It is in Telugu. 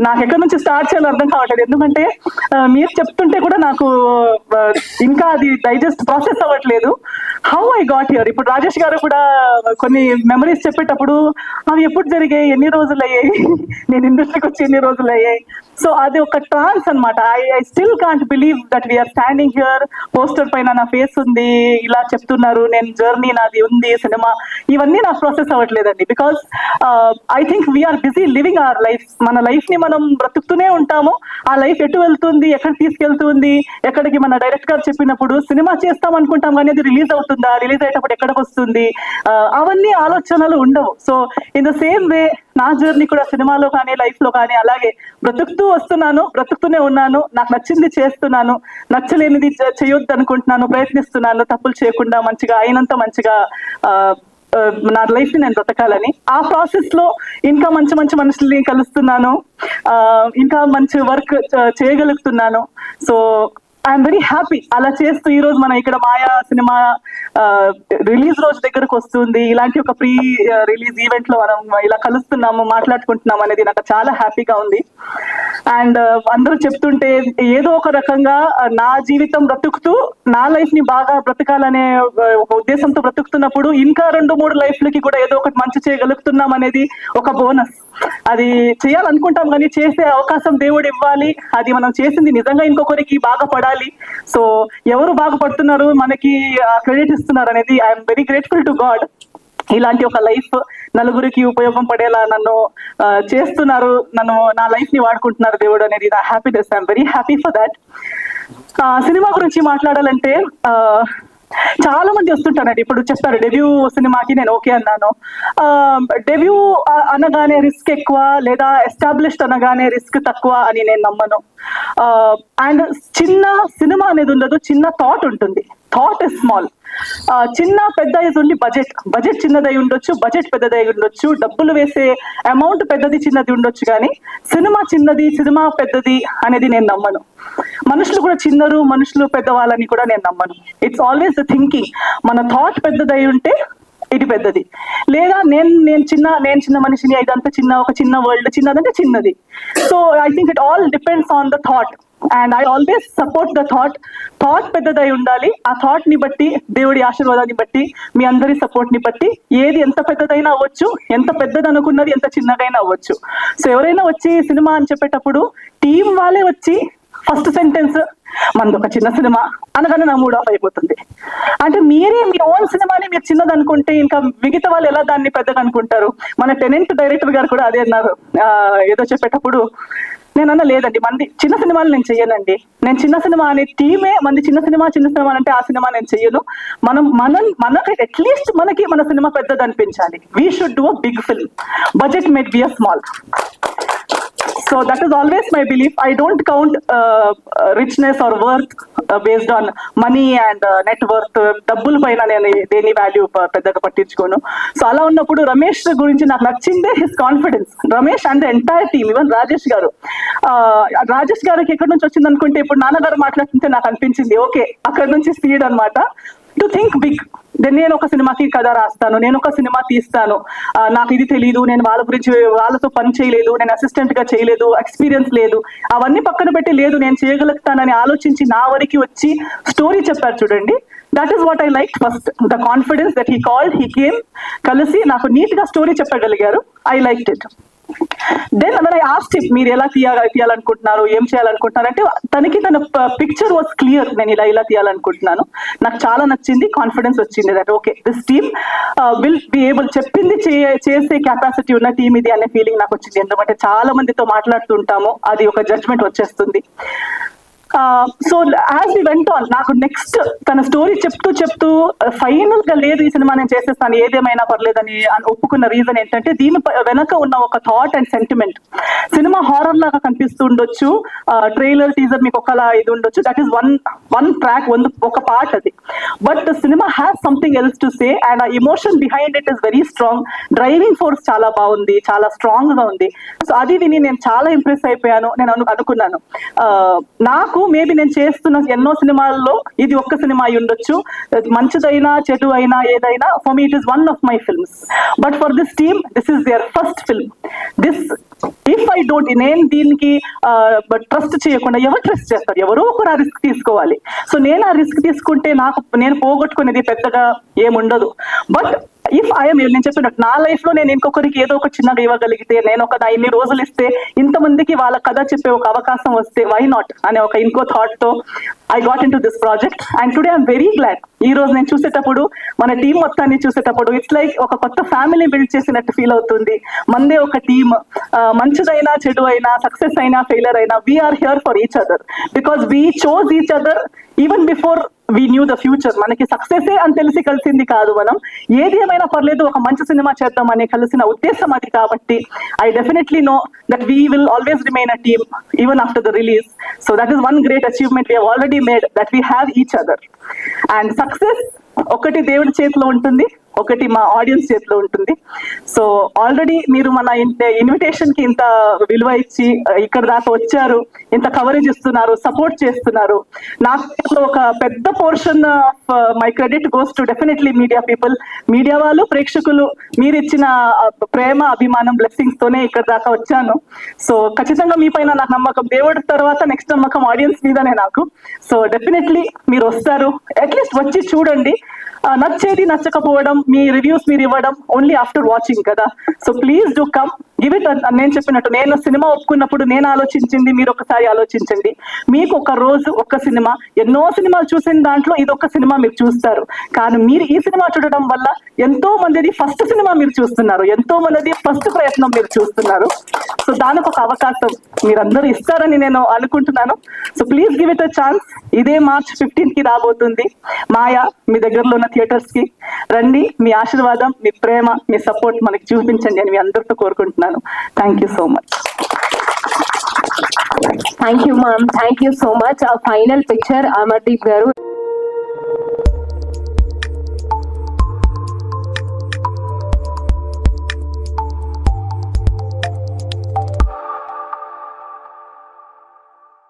నాకు ఎక్కడి నుంచి స్టార్ట్ చేయాలో అర్థం కావట్లేదు. ఎందుకంటే మీరు చెప్తుంటే కూడా నాకు ఇంకా అది డైజెస్ట్ ప్రాసెస్ అవ్వట్లేదు. How I got here. ఇప్పుడు రాజేష్ గారు కూడా కొన్ని మెమరీస్ చెప్పేటప్పుడు అవి ఎప్పుడు జరిగాయి, ఎన్ని రోజులు అయ్యాయి, నేను ఇండస్ట్రీకి వచ్చి ఎన్ని రోజులు అయ్యాయి. సో అది ఒక ట్రాన్స్ అనమాట. I still can't believe that we are standing here. Poster పైన నా ఫేస్ ఉంది, ఇలా చెప్తున్నారు, నేను జర్నీ నాది ఉంది, సినిమా, ఇవన్నీ నాకు ప్రాసెస్ అవ్వట్లేదండి. Because I think we're busy living our life. మన లైఫ్ ని మనం బ్రతుకుతూనే ఉంటాము. ఆ లైఫ్ ఎటు వెళ్తుంది, ఎక్కడ తీసుకెళ్తుంది, ఎక్కడికి మన డైరెక్ట్ గారు చెప్పినప్పుడు సినిమా చేస్తాం అనుకుంటాం కానీ అది రిలీజ్ అవుతుందా, రిలీజ్ అయ్యేటప్పుడు ఎక్కడికి వస్తుంది, అవన్నీ ఆలోచనలు ఉండవు. So in the same way నా జర్నీ కూడా సినిమాలో కానీ లైఫ్ లో కానీ అలాగే బ్రతుకుతూ వస్తున్నాను, బ్రతుకుతూనే ఉన్నాను. నాకు నచ్చింది చేస్తున్నాను, నచ్చలేనిది చేయొద్దు అనుకుంటున్నాను, ప్రయత్నిస్తున్నాను తప్పులు చేయకుండా మంచిగా అయినంత మంచిగా నా లైఫ్ ని నేను బ్రతకాలని. ఆ ప్రాసెస్ లో ఇంకా మంచి మంచి మనుషుల్ని కలుస్తున్నాను, ఇంకా మంచి వర్క్ చేయగలుగుతున్నాను. So I'm very happy. అలా చేస్తూ ఈ రోజు మనం ఇక్కడ మాయా సినిమా రిలీజ్ రోజు దగ్గరకు వస్తుంది, ఇలాంటి ఒక ప్రీ రిలీజ్ ఈవెంట్ లో మనం ఇలా కలుస్తున్నాము, మాట్లాడుకుంటున్నాము అనేది నాకు చాలా హ్యాపీగా ఉంది. అండ్ అందరూ చెప్తుంటే ఏదో ఒక రకంగా నా జీవితం బ్రతుకుతూ నా లైఫ్ ని బాగా బ్రతకాలనే ఒక ఉద్దేశంతో బ్రతుకుతున్నప్పుడు ఇంకా 2-3 లైఫ్లకి కూడా ఏదో ఒకటి మంచి చేయగలుగుతున్నాం అనేది ఒక బోనస్. అది చేయాలనుకుంటాం కానీ చేసే అవకాశం దేవుడు ఇవ్వాలి. అది మనం చేసింది నిజంగా ఇంకొకరికి బాగుపడాలి. సో ఎవరు బాగుపడుతున్నారు, మనకి క్రెడిట్ ఇస్తున్నారు అనేది I'm very grateful to God. ఇలాంటి ఒక లైఫ్ నలుగురికి ఉపయోగం పడేలా నన్ను చేస్తున్నారు, నన్ను నా లైఫ్ ని వాడుకుంటున్నారు దేవుడు అనేది నా happiness. I'm very happy for that. Cinema గురించి మాట్లాడాలంటే చాలా మంది వస్తుంటారండి. ఇప్పుడు చెప్పారు డెబ్యూ సినిమాకి నేను ఓకే అన్నాను. డెబ్యూ అనగానే రిస్క్ ఎక్కువ, లేదా ఎస్టాబ్లిష్డ్ అనగానే రిస్క్ తక్కువ అని నేను నమ్మను. అండ్ చిన్న సినిమా అనేది ఉండదు, చిన్న థాట్ ఉంటుంది. Thought is small. చిన్న పెద్ద ఇస్ ఓన్లీ బడ్జెట్ చిన్నదై ఉండొచ్చు, బడ్జెట్ పెద్దదై ఉండొచ్చు, డబ్బులు వేసే అమౌంట్ పెద్దది చిన్నది ఉండొచ్చు, కానీ సినిమా చిన్నది సినిమా పెద్దది అనేది నేను నమ్మను. మనుషులు కూడా చిన్నరు, మనుషులు పెద్దవాళ్ళని కూడా నేను నమ్మను. It's always the thinking. మన థాట్ పెద్దదై ఉంటే ఇది పెద్దది, లేదా నేను చిన్న మనిషిని, ఇదంతా ఒక చిన్న వరల్డ్, చిన్నదంటే చిన్నది. So I think it all depends on the thought. And I always support the thought. Thought పెద్దదై ఉండాలి. ఆ థాట్ ని బట్టి, దేవుడి ఆశీర్వాదాన్ని బట్టి, మీ అందరి సపోర్ట్ ని బట్టి ఏది ఎంత పెద్దదైనా అవ్వచ్చు, ఎంత పెద్దది అనుకున్నది ఎంత చిన్నదైనా అవ్వచ్చు. సో ఎవరైనా వచ్చి సినిమా అని చెప్పేటప్పుడు టీం వాళ్ళే వచ్చి ఫస్ట్ సెంటెన్స్ మనది ఒక చిన్న సినిమా అనగానే నా మూడ్ ఆఫ్ అయిపోతుంది. అంటే మీరే మీ ఓన్ సినిమాని మీరు చిన్నది అనుకుంటే ఇంకా మిగతా వాళ్ళు ఎలా దాన్ని పెద్దగా అనుకుంటారు? మన టెనెంట్ డైరెక్టర్ గారు కూడా అదే అన్నారు ఏదో చెప్పేటప్పుడు. నేను అన్న లేదండి, మంది చిన్న సినిమాలు నేను చెయ్యనండి. నేను చిన్న సినిమా అనే టీమే మంది చిన్న సినిమా అంటే ఆ సినిమా నేను చెయ్యను. మనకి అట్లీస్ట్ మనకి మన సినిమా పెద్దది అనిపించాలి. We should do a big film. Budget might be a small. So that is always my belief. I don't count richness or worth based on money and net worth. డబ్బుల పైన నేను దేని వాల్యూ పెద్దగా పట్టించుకోను. సో అలా ఉన్నప్పుడు రమేష్ గురించి నాకు నచ్చిందే his confidence. Ramesh and the entire team, even Rajesh గారికి ఎక్కడి నుంచి వచ్చింది అనుకుంటే ఇప్పుడు నాన్నగారు మాట్లాడుతుంటే నాకు అనిపించింది ఓకే అక్కడ నుంచి స్పీడ్ అనమాట. To think big. నేను ఒక సినిమాకి కథ రాస్తాను, నేను ఒక సినిమా తీస్తాను, నాకు ఇది తెలియదు, నేను వాళ్ళ గురించి వాళ్ళతో పని చేయలేదు, నేను అసిస్టెంట్ గా చేయలేదు, ఎక్స్పీరియన్స్ లేదు, అవన్నీ పక్కన పెట్టి లేదు నేను చేయగలుగుతానని ఆలోచించి నా వరకు వచ్చి స్టోరీ చెప్పారు చూడండి. That is what I like first. The confidence that he called, he came, కలిసి నాకు నీట్ గా స్టోరీ చెప్పగలిగారు. I liked it. Then when I asked him మీరు ఎలా తీయాలనుకుంటున్నారు, ఏం చేయాలనుకుంటున్నారు అంటే తనకి తన పిక్చర్ వాస్ క్లియర్. నేను ఇలా తీయాలనుకుంటున్నాను. నాకు చాలా నచ్చింది, కాన్ఫిడెన్స్ వచ్చింది that okay this team will be able, చెప్పింది చేసే కెపాసిటీ ఉన్న టీమ్ ఇది అనే ఫీలింగ్ నాకు వచ్చింది. ఎందుకంటే చాలా మందితో మాట్లాడుతుంటాము, అది ఒక జడ్జ్మెంట్ వచ్చేస్తుంది. So as we went on, నాకు నెక్స్ట్ తన స్టోరీ చెప్తూ ఫైనల్ గా లేదు ఈ సినిమా నేను చేసేస్తాను ఏదేమైనా పర్లేదని ఒప్పుకున్న రీజన్ ఏంటంటే దీని వెనక ఉన్న ఒక thought and sentiment. Cinema horror లాగా కనిపిస్తూ ఉండొచ్చు, ట్రైలర్ టీజర్ మీకు ఒకలా ఇది ఉండొచ్చు, దట్ ఈస్ వన్ ట్రాక్, ఒక పార్ట్ అది. But the cinema has something else to say and the emotion behind it is very strong. Driving force చాలా బాగుంది, చాలా స్ట్రాంగ్ గా ఉంది. సో అది విని నేను చాలా ఇంప్రెస్ అయిపోయాను. నేను అనుకున్నాను నాకు మేబీ నేను చేస్తున్న ఎన్నో సినిమాల్లో ఇది ఒక్క సినిమా అయి ఉండొచ్చు, మంచిదైనా చెడు అయినా ఏదైనా, for me it is one of my films. But for this team this is their first film. This if I don't, నేను దీనికి ట్రస్ట్ చేయకుండా ఎవరు ట్రస్ట్ చేస్తారు? ఎవరో ఒకరు ఆ రిస్క్ తీసుకోవాలి. సో నేను ఆ రిస్క్ తీసుకుంటే నేను పోగొట్టుకునేది పెద్దగా ఏముండదు. బట్ ఇఫ్ నేను చెప్పినట్టు నా లైఫ్ లో నేను ఇంకొకరికి ఏదో ఒక చిన్నగా ఇవ్వగలిగితే, నేను ఒక ఇన్ని రోజులు ఇస్తే ఇంతమందికి వాళ్ళ కథ చెప్పే ఒక అవకాశం వస్తే వై నాట్ అనే ఒక ఇంకో థాట్ తో I got in to this project. And today I'm very glad. ఈ రోజు నేను చూసేటప్పుడు, మన టీం మొత్తాన్ని చూసేటప్పుడు ఇట్స్ లైక్ ఒక కొత్త ఫ్యామిలీ బిల్డ్ చేసినట్టు ఫీల్ అవుతుంది. మందే ఒక టీమ్, మంచిదైనా చెడు అయినా, సక్సెస్ అయినా ఫెయిలర్ అయినా, we are here for each other because we chose each other even before we knew the future. మనకి సక్సెసే అని తెలిసి కలిసింది కాదు, మనం ఏది ఏమైనా పర్లేదు ఒక మంచి సినిమా చేద్దామని కలిసిన ఉద్దేశం అది. కాబట్టి I definitely know that we will always remain a team even after the release. So that is one great achievement we have already made, that we have each other. And success ఒకటి దేవుడి చేతిలో ఉంటుంది, ఒకటి మా ఆడియన్స్ చేతిలో ఉంటుంది. సో ఆల్రెడీ మీరు మన ఇన్విటేషన్ కి ఇంత విలువ ఇచ్చి ఇక్కడ దాకా వచ్చారు, ఇంత కవరేజ్ ఇస్తున్నారు, సపోర్ట్ చేస్తున్నారు. నాకు ఒక పెద్ద portion of my credit goes to definitely media people. Media వాళ్ళు, ప్రేక్షకులు, మీరు ఇచ్చిన ప్రేమ, అభిమానం, బ్లెస్సింగ్స్ తోనే ఇక్కడ దాకా వచ్చాను. సో ఖచ్చితంగా మీ పైన నాకు నమ్మకం, దేవుడి తర్వాత నెక్స్ట్ నమ్మకం ఆడియన్స్ మీదనే నాకు. సో డెఫినెట్లీ మీరు వస్తారు, అట్లీస్ట్ వచ్చి చూడండి. నచ్చేది నచ్చకపోవడం, మీ రివ్యూస్ మీరు ఇవ్వడం ఓన్లీ ఆఫ్టర్ వాచింగ్ కదా. So please do come, give it. నేను చెప్పినట్టు, నేను సినిమా ఒప్పుకున్నప్పుడు నేను ఆలోచించింది మీరు ఒకసారి ఆలోచించండి. మీకు ఒక రోజు ఒక్క సినిమా, ఎన్నో సినిమాలు చూసిన దాంట్లో ఇది ఒక సినిమా మీరు చూస్తారు. కానీ మీరు ఈ సినిమా చూడడం వల్ల ఎంతో మందిది ఫస్ట్ సినిమా మీరు చూస్తున్నారు, ఎంతో మందిది ఫస్ట్ ప్రయత్నం మీరు చూస్తున్నారు. సో దానికి ఒక అవకాశం మీరందరూ ఇస్తారని నేను అనుకుంటున్నాను. So please give it a chance. ఇదే March 15 కి రాబోతుంది మాయా. మీ దగ్గరలో ఉన్న థియేటర్స్ కి రండి. మీ ఆశీర్వాదం, మీ ప్రేమ, మీ సపోర్ట్ మనకి చూపించండి అని మీ అందరితో కోరుకుంటున్నాను. Thank you so much. Thank you ma'am, thank you so much. Final picture Amardeep గారు.